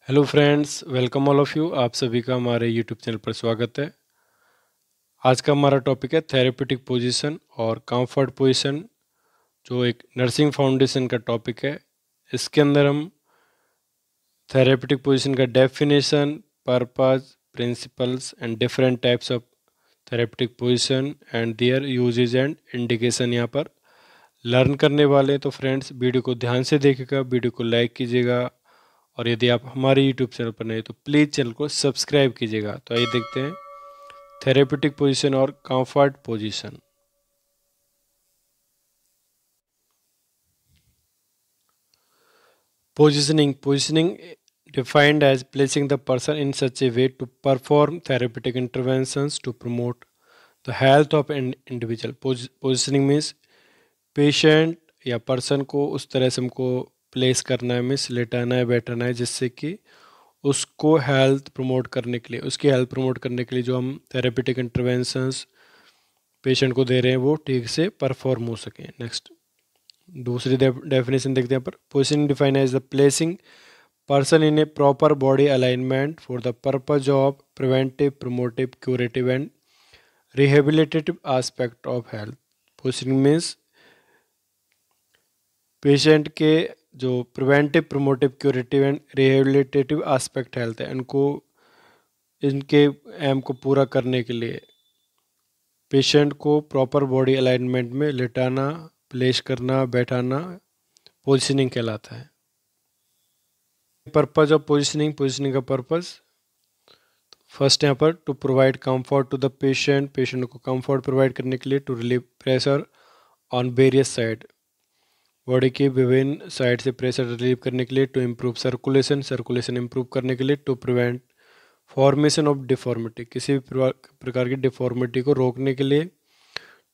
Hello friends, welcome all of you. आप सभी का हमारे यूट्यूब चैनल पर स्वागत है। आज का हमारा टॉपिक है थेरेपेटिक पोजीशन और कंफर्ट पोजीशन, जो एक नर्सिंग फाउंडेशन का टॉपिक है। इसके अंदर हम थेरेपेटिक पोजीशन का definition, purpose, principles and different types of therapeutic position and their usages and indication यहाँ पर लर्न करने वाले हैं। तो फ्रेंड्स, वीडियो को ध्यान से देखिएगा, वीडियो को लाइक कीजिएगा और यदि आप हमारे यूट्यूब चैनल पर नए तो प्लीज़ चैनल को सब्सक्राइब कीजिएगा। तो आइए देखते हैं थेरेपेटिक पोजीशन और comfort position. Positioning defined as placing the person in such a way to perform therapeutic interventions to promote the health of an individual. Positioning means patient या person को उस तरह से हमको प्लेस करना है, मीन्स लेटाना है, बैठाना है, जिससे कि उसको हेल्थ प्रमोट करने के लिए, उसकी हेल्थ प्रमोट करने के लिए जो हम थेरेपेटिक इंटरवेंशंस पेशेंट को दे रहे हैं वो ठीक से परफॉर्म हो सकें। नेक्स्ट दूसरी डेफिनेशन देखते हैं पर positioning define as the placing person in a proper body alignment for the purpose of preventive, promotive, curative and rehabilitative aspect of health. Positioning means patient के जो preventive, promotive, curative and rehabilitative aspect health है, इनको इनके M को पूरा करने के लिए पेशेंट को प्रॉपर बॉडी अलाइनमेंट में लेटाना, प्लेस करना, बैठाना पोजिशनिंग कहलाता है। पर्पज ऑफ पोजिशनिंग का पर्पज फर्स्ट यहाँ पर to provide comfort to the patient को कंफर्ट प्रोवाइड करने के लिए, to relieve pressure on various side, body की विभिन्न साइड से प्रेशर रिलीव करने के लिए, टू इम्प्रूव सर्कुलेशन इम्प्रूव करने के लिए, to prevent formation of deformity, किसी भी प्रकार की डिफॉर्मिटी को रोकने के लिए,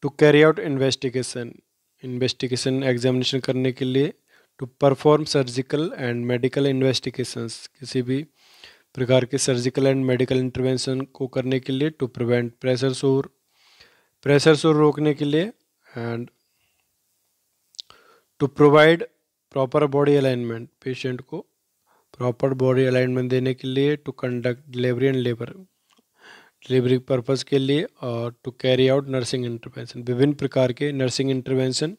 to carry out investigation examination करने के लिए, to perform surgical and medical investigations, किसी भी प्रकार के सर्जिकल एंड मेडिकल इंटरवेंशन को करने के लिए, टू प्रिवेंट प्रेशर सोर रोकने के लिए, and to provide proper body alignment, patient को प्रॉपर बॉडी अलाइनमेंट देने के लिए, to conduct delivery and labour, delivery purpose के लिए, और to carry out nursing intervention, विभिन्न प्रकार के नर्सिंग इंटरवेंशन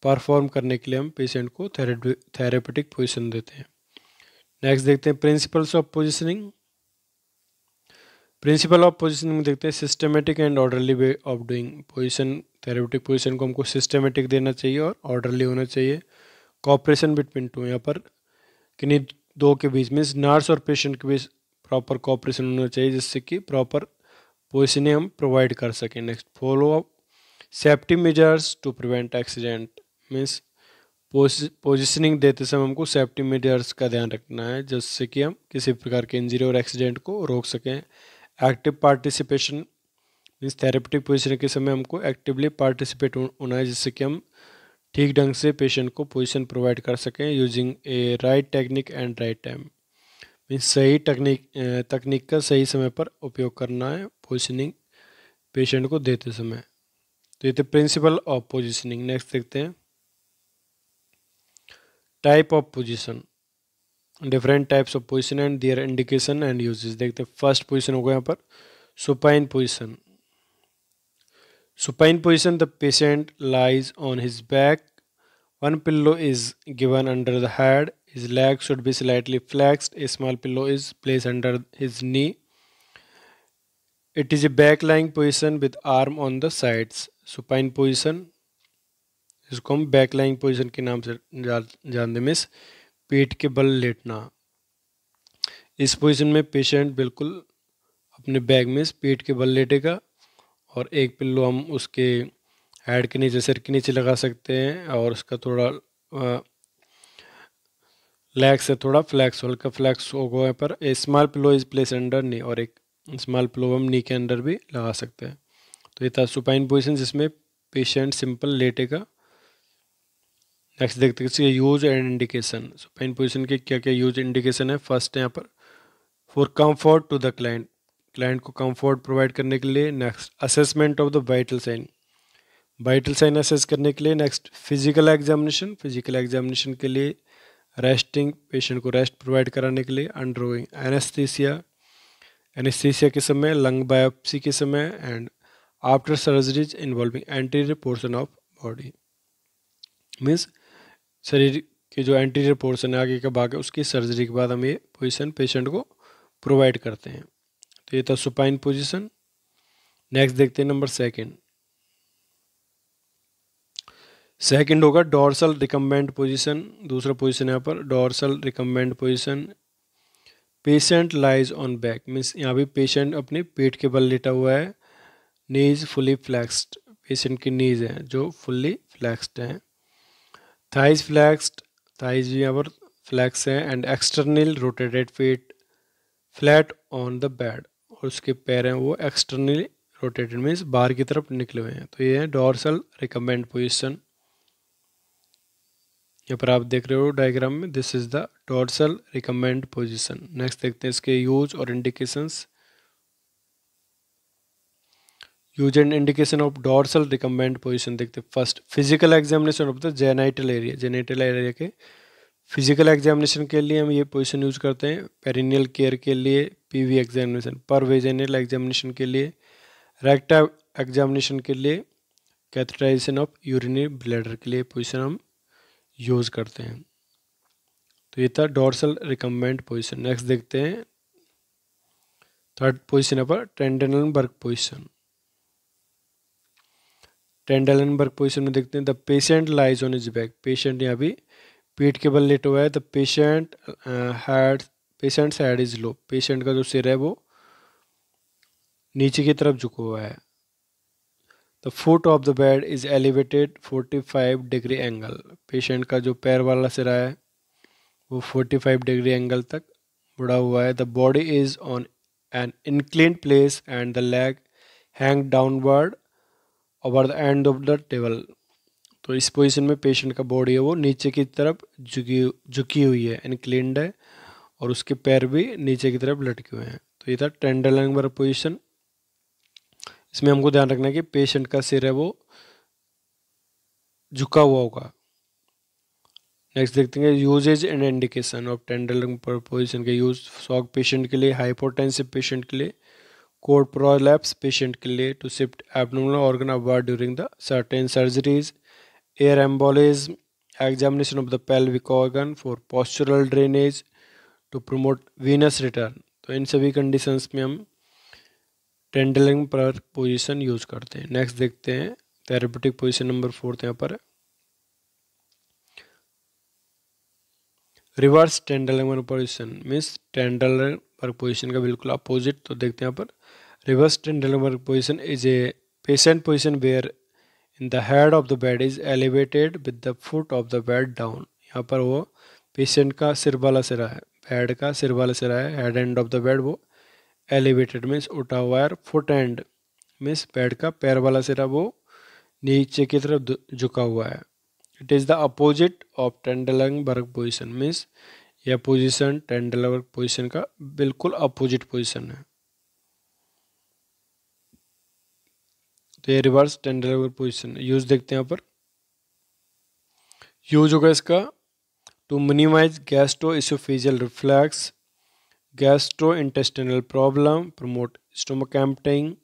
परफॉर्म करने के लिए हम पेशेंट को थेरेपेटिक पोजीशन देते हैं। नेक्स्ट देखते हैं principles of positioning. Principle of positioning में देखते हैं systematic and orderly way of doing position. Therapeutic position को हमको सिस्टमेटिक देना चाहिए और ऑर्डरली होना चाहिए। कॉपरेशन बिटवीन टू, यहाँ पर किन्हीं दो के बीच में, नर्स और पेशेंट के बीच प्रॉपर कॉपरेशन होना चाहिए, जिससे कि प्रॉपर पोजीशनिंग हम प्रोवाइड कर सकें। Next follow up safety measures to prevent accident, means positioning देते समय हमको सेफ्टी मेजर्स का ध्यान रखना है, जिससे कि हम किसी प्रकार के इंजरी और एक्सीडेंट को रोक सकें। Active participation means therapeutic positioning के समय हमको एक्टिवली पार्टिसिपेट होना है, जिससे कि हम ठीक ढंग से पेशेंट को पोजीशन प्रोवाइड कर सकें। Using A right technique and right time, means सही तकनीक का सही समय पर उपयोग करना है पोजीशनिंग पेशेंट को देते समय। तो ये थे प्रिंसिपल ऑफ पोजीशनिंग। नेक्स्ट देखते हैं type of position, different types of position and their indication and uses. देखते हैं फर्स्ट पोजीशन होगा यहाँ पर supine position. Supine position, the patient lies on his back, one pillow is given under the head, his leg should be slightly flexed, a small pillow is placed under his knee. It is a back lying position with arm on the sides. Supine position, इसको हम back lying position के नाम से जानते हैं, means पीठ के बल लेटना। इस पोजीशन में पेशेंट बिल्कुल अपने बैक में पीठ के बल लेटेगा और एक पिल्लो हम उसके हेड के नीचे, सिर के नीचे लगा सकते हैं, और उसका थोड़ा लेग से थोड़ा फ्लैक्स, हल्का फ्लैक्स होगा यहाँ पर। A small pillow is place under knee, और एक स्मॉल पिलो हम नी के अंदर भी लगा सकते हैं। तो ये था सुपाइन पोजीशन, जिसमें पेशेंट सिंपल लेटेगा। नेक्स्ट देखते हैं इसके use and indication. Supine position के क्या क्या यूज इंडिकेशन है। फर्स्ट है यहाँ पर for comfort to the client को कंफर्ट प्रोवाइड करने के लिए। Next assessment of the vital sign assess करने के लिए। नेक्स्ट फिजिकल एग्जामिनेशन के लिए। रेस्टिंग, पेशेंट को रेस्ट प्रोवाइड कराने के लिए, अंडरगोइंग एनेस्थीसिया, एनेस्थीसिया के समय, लंग बायोप्सी के समय, and after surgeries involving anterior portion of body. Means शरीर के जो एंटीरियर पोर्शन है, आगे का भाग है, उसकी सर्जरी के बाद हम ये पोजीशन पेशेंट को प्रोवाइड करते हैं। तो ये था सुपाइन पोजीशन। नेक्स्ट देखते हैं नंबर सेकंड। सेकंड होगा डोर्सल रिकम्बेंट पोजीशन। दूसरा पोजीशन यहाँ पर dorsal recumbent position. Patient lies on back, means यहाँ भी पेशेंट अपने पेट के बल लेटा हुआ है। नीज फुली फ्लैक्स्ड, पेशेंट की नीज है जो फुल्ली फ्लैक्स्ड है। थाइज फ्लैक्स्ड, थाइज भी यहाँ पर फ्लैक्स है। And external rotated feet flat on the bed, और उसके पैर हैं वो एक्सटर्नली रोटेटेड, मीन्स बाहर की तरफ निकले हुए हैं। तो ये है डोर्सल रिकम्बेंट पोजीशन। यहाँ पर आप देख रहे हो डायग्राम में, this is the dorsal recumbent position. Next देखते हैं इसके यूज और indications. Use and indication of dorsal recumbent position देखते हैं। First, physical examination of the genital area, genital area के फिजिकल एग्जामिनेशन के लिए हम ये पोजीशन यूज करते हैं। पेरिनियल केयर के लिए, पीवी एग्जामिनेशन, पर वेजिनल एग्जामिनेशन के लिए, रेक्टा एग्जामिनेशन के लिए, कैथेटराइजेशन ऑफ यूरिनरी ब्लैडर के लिए पोजीशन हम यूज करते हैं। तो ये था डोर्सल रिकम्बेंट पोजीशन। नेक्स्ट देखते हैं थर्ड पोजीशन पर टेंडनबर्ग पोजीशन। टेंडनबर्ग पोजीशन में देखते हैं the patient lies on his back, patient यहाँ भी पीठ के बल लेटा हुआ है। The patients head is low, patient का जो सिर है वो नीचे की तरफ झुका हुआ है। The foot of the bed is elevated 45 degree angle, patient का जो पैर वाला सिरा है वो 45 डिग्री एंगल तक बढ़ा हुआ है। The body is on an inclined place and the leg hang downward over the end of the table. तो इस पोजीशन में पेशेंट का बॉडी है वो नीचे की तरफ झुकी हुई है, इंक्लिन्ड है, और उसके पैर भी नीचे की तरफ लटके हुए हैं। तो ये था टेंडनबर्ग पोजीशन। इसमें हमको ध्यान रखना है कि पेशेंट का सिर है वो झुका हुआ होगा। नेक्स्ट देखते हैं uses and indication of Trendelenburg position के यूज। शॉक पेशेंट के लिए, हाइपोटेंसिव पेशेंट के लिए, कोड प्रोलैप्स पेशेंट के लिए, to shift abdominal organ upward during the certain surgeries, air embolism, examination of the pelvic organ for postural drainage, to promote venous return. तो इन सभी conditions में हम टेंडनबर्ग पोजीशन यूज करते हैं। नेक्स्ट देखते हैं थेरेपेटिक पोजीशन नंबर 4 यहाँ पर reverse Trendelenburg position, means Trendelenburg position का बिल्कुल अपोजिट। तो देखते हैं यहाँ पर reverse Trendelenburg position is a patient position where in the head of the bed is elevated with the foot of the bed down. यहाँ पर वो पेशेंट का सिर वाला सिरा है, बेड का सिर वाला सिरा है, head end of the bed वो एलिवेटेड मीन्स उठा हुआ है, फुट एंड मीन्स बेड का पैर वाला सिरा वो नीचे की तरफ झुका हुआ है। It is the opposite of Trendelenburg position, means यह पोजीशन टेंडनबर्ग पोजीशन का बिल्कुल अपोजिट पोजीशन है। तो ये रिवर्स टेंडनबर्ग पोजीशन यूज देखते हैं यहाँ पर। यूज होगा इसका to minimize gastroesophageal reflux, gastrointestinal problem, promote stomach emptying,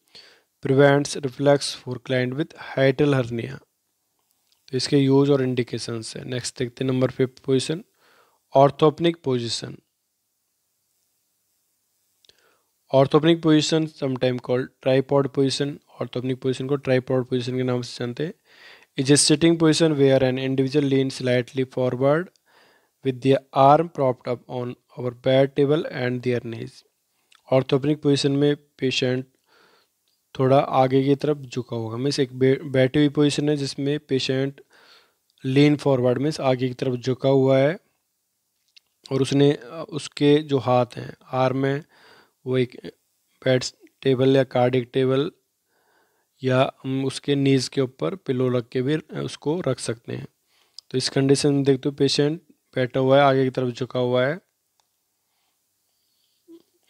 prevents reflux for client with hiatal hernia। तो इसके यूज और इंडिकेशंस है। नेक्स्ट देखते हैं number 5 position orthopneic position. Orthopneic position sometime called tripod position, orthopneic position को tripod position के नाम से जानते हैं। Is a sitting position where an individual lean slightly forward with the arm propped up on our bed table and their knees। Orthopneic position में patient थोड़ा आगे की तरफ झुका होगा, मीन्स एक बैठी हुई पोजीशन है जिसमें पेशेंट लीन फॉरवर्ड मीन्स आगे की तरफ झुका हुआ है, और उसने उसके जो हाथ हैं आर्म में वो एक बेड टेबल या कार्डिक टेबल या हम उसके नीज के ऊपर पिलो रख के भी उसको रख सकते हैं। तो इस कंडीशन में देखते हो पेशेंट बैठा हुआ है, आगे की तरफ झुका हुआ है,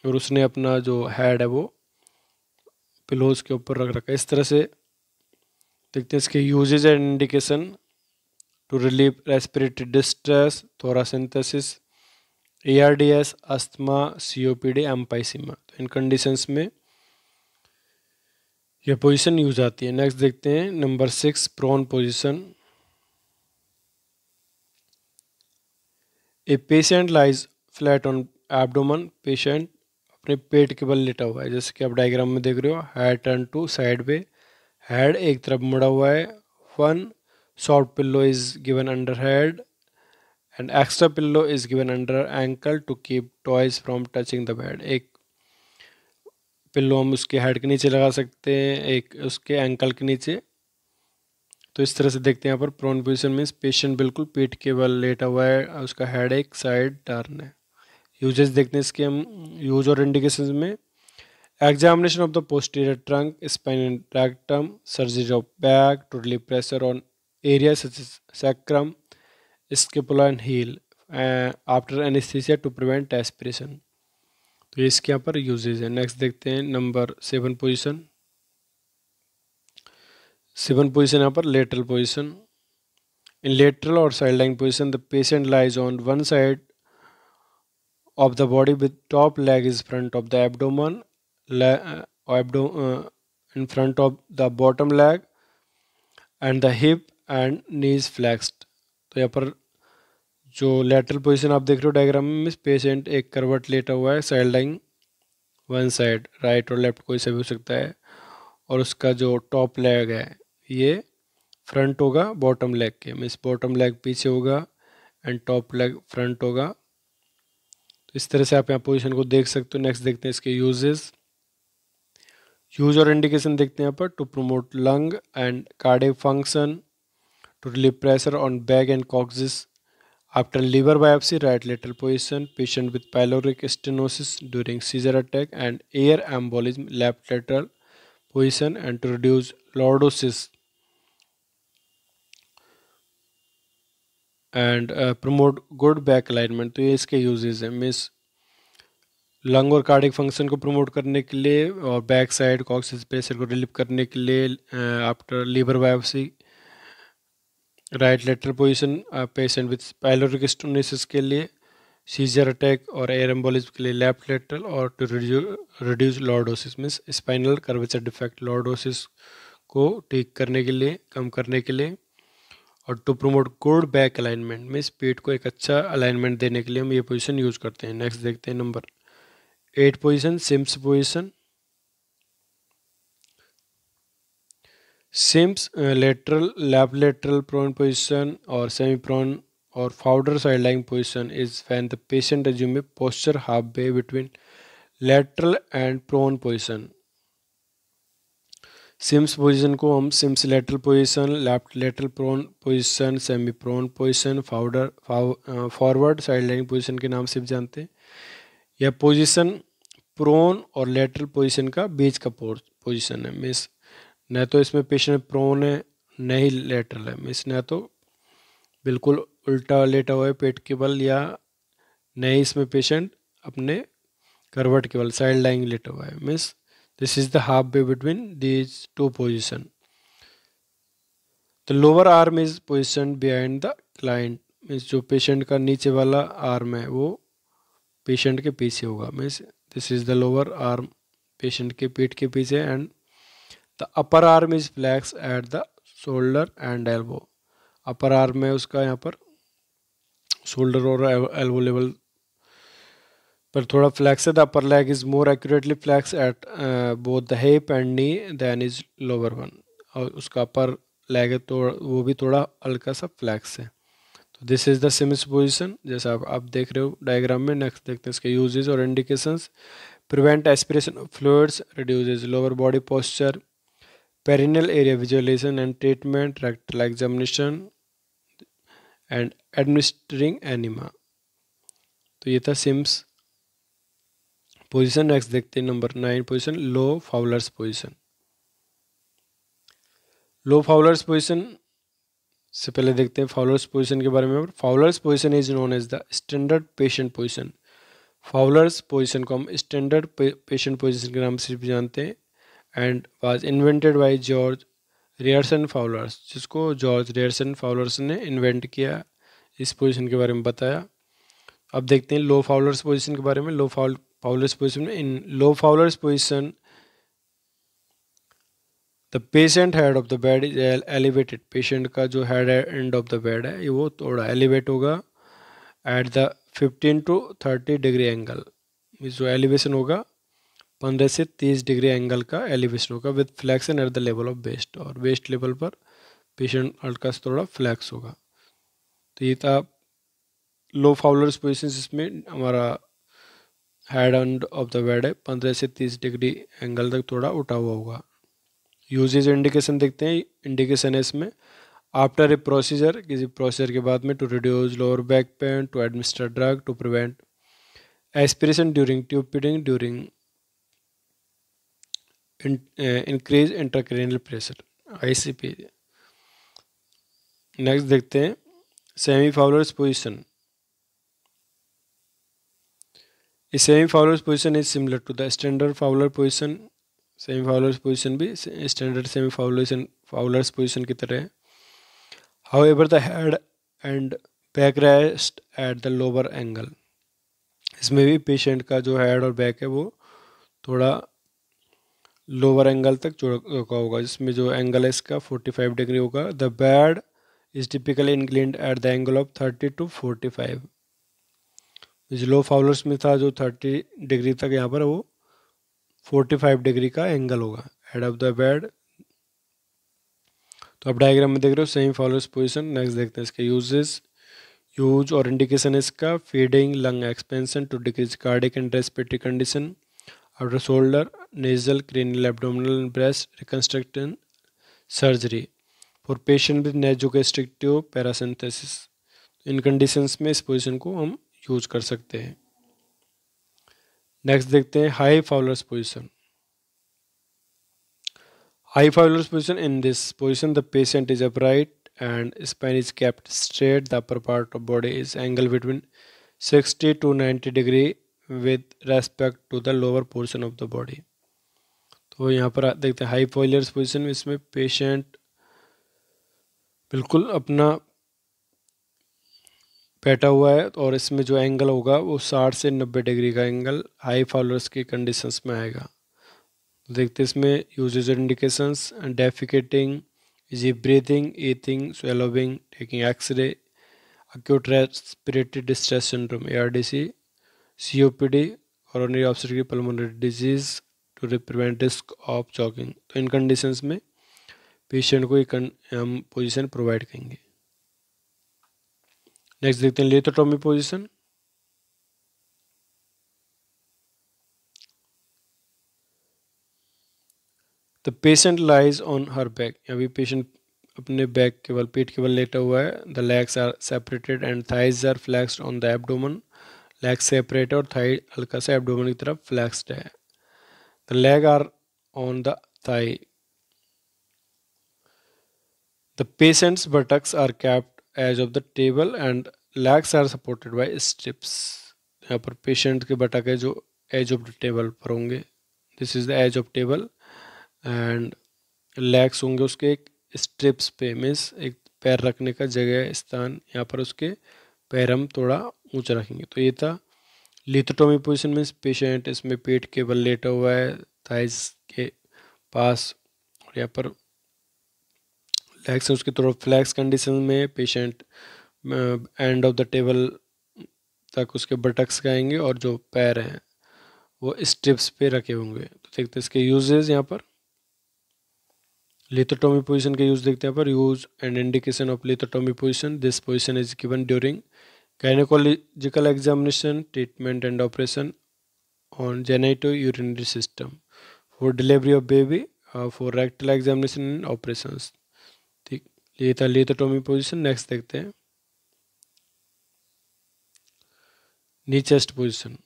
और उसने अपना जो हेड है वो पिलोज के ऊपर रख रखा है। इस तरह से देखते हैं इसके uses and indication to relieve respiratory distress, thoracentesis, ARDS, asthma, COPD, emphysema. तो इन कंडीशंस में यह पोजीशन यूज आती है। नेक्स्ट देखते हैं number 6, prone position. A patient lies flat on abdomen, patient अपने पेट के बल लेटा हुआ है, जैसे कि आप डायग्राम में देख रहे हो। हेड टर्न टू साइड पे, हेड एक तरफ मुड़ा हुआ है। One soft pillow is given under head and extra pillow is given under ankle to keep toes from touching the bed. एक पिल्लो हम उसके हेड के नीचे लगा सकते हैं, एक उसके एंकल के नीचे। तो इस तरह से देखते हैं यहाँ पर प्रोन पोजीशन मीन्स पेशेंट बिल्कुल पेट के बल लेटा हुआ है, उसका हेड एक साइड टर्न है। यूजेस देखते हैं इसके हम, यूज और इंडिकेशंस में। Examination of the posterior trunk, spine and rectum, surgery of back to relieve pressure on area such as sacrum, scapula and heel after anaesthesia to prevent aspiration. तो ये इसके यहाँ पर यूजेज है। नेक्स्ट देखते हैं नंबर 7 पोजीशन। 7 पोजीशन यहाँ पर लेटरल पोजीशन। इन लेटरल और sideline position the patient lies on one side of the body with top leg is front of the abdomen, in front of the bottom leg and the hip and knees flexed। तो यहाँ पर जो lateral position आप देख रहे हो diagram में, patient एक करवट लेटा हुआ है, side line one side, right और लेफ्ट कोई सा भी हो सकता है, और उसका जो टॉप लेग है ये फ्रंट होगा बॉटम लेग के, मीन्स बॉटम लेग पीछे होगा एंड टॉप लेग फ्रंट होगा। इस तरह से आप यहाँ पोजीशन को देख सकते हो। नेक्स्ट देखते हैं इसके यूजेस। यूज और इंडिकेशन देखते हैं यहाँ पर। To promote lung and cardiac function, to relieve pressure on back and coccyx after liver biopsy, right lateral position, patient with pyloric stenosis during seizure attack and air embolism, left lateral position, and to reduce lordosis and promote good back alignment. तो ये इसके uses हैं, means lung और cardiac function को promote करने के लिए और बैक साइड कॉक्सिस प्रेशर को रिलीव करने के लिए after liver biopsy, right lateral position patient with pyloric stenosis के लिए, सीजर अटैक और एयर एम्बोलिज्म के लिए लेफ्ट लेटरल, और to reduce lordosis means spinal curvature defect, lordosis को ठीक करने के लिए, कम करने के लिए, और to promote good back alignment means पेट को एक अच्छा अलाइनमेंट देने के लिए हम ये पोजीशन यूज करते हैं। नेक्स्ट देखते हैं number 8 position, Sims position. Sims lateral, lap lateral prone position और सेमी प्रोन और फाउडर side line position is when the patient assume a posture halfway between lateral and prone position। Sims position को हम Sims lateral position, left lateral prone position, semi prone position, forward side line position के नाम से भी जानते हैं। यह position prone और लेटरल पोजीशन का बीच का पोजीशन है, मीन्स न तो इसमें पेशेंट प्रोन है न ही लेटरल है, मीन्स न तो बिल्कुल उल्टा लेटा हुआ है पेट के बल, या न ही इसमें पेशेंट अपने करवट के बल साइड लाइन लेटा हुआ है, means this is the half way between these two position. The lower arm is position behind the client, means जो पेशेंट का नीचे वाला आर्म है वो पेशेंट के पीछे होगा, means this is the lower arm patient के पीठ के पीछे, and the upper arm is flex at the shoulder and elbow. Upper arm है उसका यहाँ पर शोल्डर और एल्बो लेवल पर थोड़ा फ्लैक्स है। The upper leg is more accurately flex at both the hip and knee then is lower one, और उसका अपर लेग है तो वो भी थोड़ा हल्का सा फ्लैक्स है। तो this is the Sims position जैसा आप देख रहे हो डायग्राम में। नेक्स्ट देखते हैं इसके यूजेस और indications. Prevent aspiration of fluids, reduces lower body posture, perineal area visualisation and treatment, rectal examination and administering enema. तो ये था सिम्स पोजीशन। नेक्स्ट देखते हैं number 9 position, low Fowler's position. Low Fowler's position से पहले देखते हैं फाउलर्स पोजीशन के बारे में। Fowler's position is known as the standard patient position. Fowler's position को हम स्टैंडर्ड पेशेंट पोजीशन के नाम से भी जानते हैं, and was invented by George Ryerson Fowler's, जिसको जॉर्ज रियर्सन फाउलर्स ने इन्वेंट किया, इस पोजीशन के बारे में बताया। अब देखते हैं लो फाउलर्स पोजीशन के बारे में। फाउलर्स पोजीशन में, in low Fowler's position the patient head of the bed is elevated. Patient का जो head end of the bed है ये वो थोड़ा एलिवेट होगा at the 15 to 30 degree angle. जो एलिवेशन होगा 15 से 30 डिग्री एंगल का एलिवेशन होगा with flexion at the level of waist, और वेस्ट लेवल पर पेशेंट हल्का सा थोड़ा फ्लैक्स होगा। तो ये था लो फाउलर्स पोजीशन, जिसमें हमारा head end of the bed है 15 से 30 डिग्री एंगल तक थोड़ा उठा हुआ होगा। यूजेज इंडिकेशन देखते हैं। इंडिकेशन है इसमें आफ्टर ए प्रोसीजर, किसी प्रोसीजर के बाद में, to reduce lower back pain, to administer drug, to prevent aspiration during tube feeding, during increase intracranial pressure, ICP। Next देखते हैं सेमी फाउलर्स पोजिशन। इस semi Fowler's position is similar to the standard Fowler position. Semi Fowler's position भी standard semi Fowler's position की तरह है। However the head and back rest at the lower angle. इसमें भी patient का जो head और बैक है वो थोड़ा लोअर एंगल तक झुका होगा, जिसमें जो एंगल है इसका 45 डिग्री होगा। The bed is typically inclined at the angle of 30 to 45। जो लो फाउलर्स में था जो 30 डिग्री तक, यहाँ पर वो 45 डिग्री का एंगल होगा हेड ऑफ द बेड। तो आप डायग्राम में देख रहे हो सेमी फाउलर्स पोजीशन। नेक्स्ट देखते हैं इसके यूज और इंडिकेशन इसका। Feeding, lung expansion to decrease cardiac and respiratory condition after shoulder, nasal, cranial, abdominal, breast reconstruction surgery for patient with nasogastric tube paracentesis. इन कंडीशंस में इस पोजीशन को हम यूज कर सकते हैं। नेक्स्ट देखते हैं high Fowler's position. High fowler's position. In this position, the patient is upright and spine is kept straight. The upper part of body is angled between 60 to 90 degree with respect to the lower portion of the body. तो यहाँ पर देखते हैं high फॉयलर्स position में, इसमें patient बिल्कुल अपना बैठा हुआ है और इसमें जो एंगल होगा वो 60 से 90 डिग्री का एंगल हाई फॉलोअर्स की कंडीशंस में आएगा। देखते हैं इसमें uses and indications. Defecating, easy breathing, eating, swallowing, taking X-ray, acute respiratory distress syndrome ARDC, COPD, coronary obstructive pulmonary disease to prevent risk of choking। तो इन कंडीशंस में पेशेंट को हम पोजीशन प्रोवाइड करेंगे। नेक्स्ट देखते हैं lithotomy position. The patient lies on her back. अभी patient अपने बैक के बल, पीठ के बल लेटा हुआ है। The legs are separated and thighs are flexed on the abdomen. Leg separate और थाई हल्का सा एब्डोमेन की तरफ फ्लैक्स्ड है। The leg are on the thigh. The patient's buttocks are capped edge of the table and legs are supported by strips. यहाँ पर patient के बटक है जो एज ऑफ द टेबल पर होंगे। This is the edge of table and legs होंगे उसके एक स्ट्रिप्स पे, मीन्स एक पैर रखने का जगह स्थान, यहाँ पर उसके पैर हम थोड़ा ऊंचा रखेंगे। तो ये था लिथोटॉमी पोजीशन में पेशेंट इसमें पेट के बल लेटा हुआ है थाइस के पास, और यहाँ पर लेग्स उसके थोड़ा फ्लैक्स कंडीशन में patient and of the table तक उसके बटक्स आएंगे और जो पैर हैं वो स्ट्रिप्स पे रखे होंगे। तो देखते हैं इसके यूजेस। यहाँ पर लिथोटॉमी पोजीशन के यूज देखते हैं यहाँ पर। Use and indication of लिथोटॉमी position. This position is given during gynecological examination, treatment and operation on genitourinary system, for delivery of baby, for rectal examination and operations। ठीक, ये था लिथोटॉमी पोजीशन। नेक्स्ट देखते हैं knee chest position.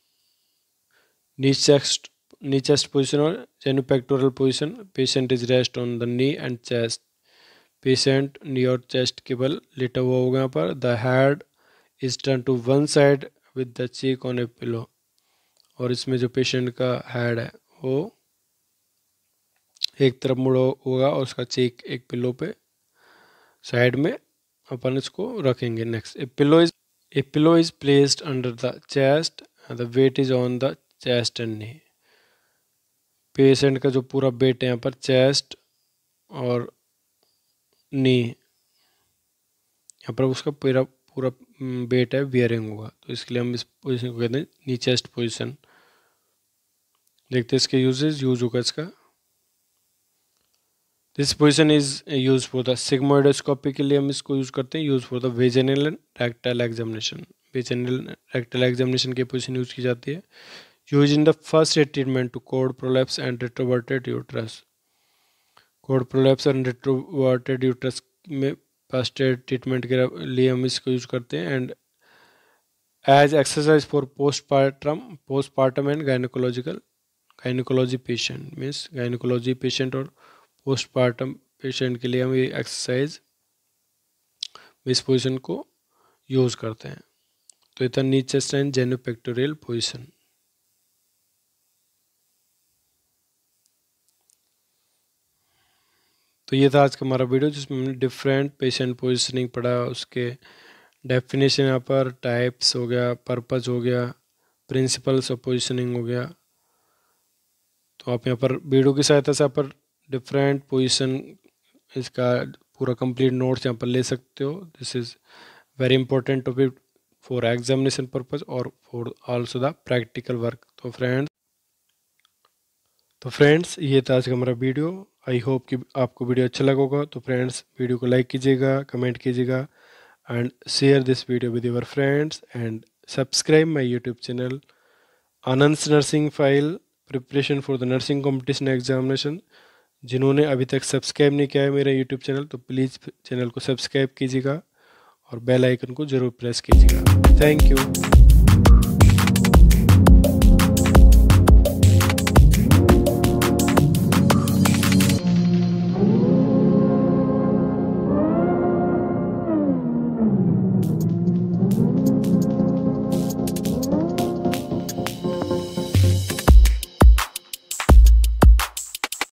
Knee chest position और genupectoral position. Patient is rest on the knee and chest. Patient knee और chest के बल लेटा हुआ होगा। यहाँ पर the head is turn to one side with the cheek on a pillow. और इसमें जो पेशेंट का हेड है वो एक तरफ मुड़ा होगा और उसका चेक एक पिलो पे साइड में अपन इसको रखेंगे। Next, a pillow is placed under the chest, the weight is on the chest and knee. Patient का जो पूरा वेट है यहाँ पर चेस्ट और नी, यहाँ पर उसका पूरा पूरा वेट है बियरिंग होगा, तो इसके लिए हम इस पोजीशन को कहते हैं नी चेस्ट पोजीशन। देखते हैं इसके यूज होगा इसका। This position is use for the sigmoidoscopy के लिए हम इसको यूज करते हैं, use for the vaginal and rectal examination. Vaginal rectal examination की पोजीशन यूज की जाती है। Use in the first aid treatment to cord prolapse and retroverted uterus. Cord prolapse and retroverted uterus में फर्स्ट एड ट्रीटमेंट के लिए हम इसको use करते हैं। And as exercise for postpartum and gynaecology patient, means gynaecology patient और postpartum patient के लिए हम ये एक्सरसाइज इस पोजीशन को यूज करते हैं। तो ये था नी चेस्ट एंड जेनिपेक्टोरियल पोजीशन। तो ये था आज का हमारा वीडियो जिसमें हमने डिफरेंट पेशेंट पोजीशनिंग पढ़ा, उसके डेफिनेशन यहाँ पर, टाइप्स हो गया, पर्पस हो गया, प्रिंसिपल्स ऑफ पोजीशनिंग हो गया। तो आप यहाँ पर वीडियो की सहायता से यहाँ पर डिफरेंट पोजीशन इसका पूरा कंप्लीट नोट्स यहाँ पर ले सकते हो। This is very important topic for examination purpose और for also the practical work. तो फ्रेंड्स ये था आज का हमारा वीडियो। आई होप कि आपको वीडियो अच्छा लगा होगा। तो फ्रेंड्स वीडियो को लाइक कीजिएगा, कमेंट कीजिएगा and share this video with your friends and subscribe my YouTube channel Anand nursing file preparation for the nursing competition examination. जिन्होंने अभी तक सब्सक्राइब नहीं किया है मेरा यूट्यूब चैनल, तो प्लीज़ चैनल को सब्सक्राइब कीजिएगा और बेल आइकन को ज़रूर प्रेस कीजिएगा। Thank you.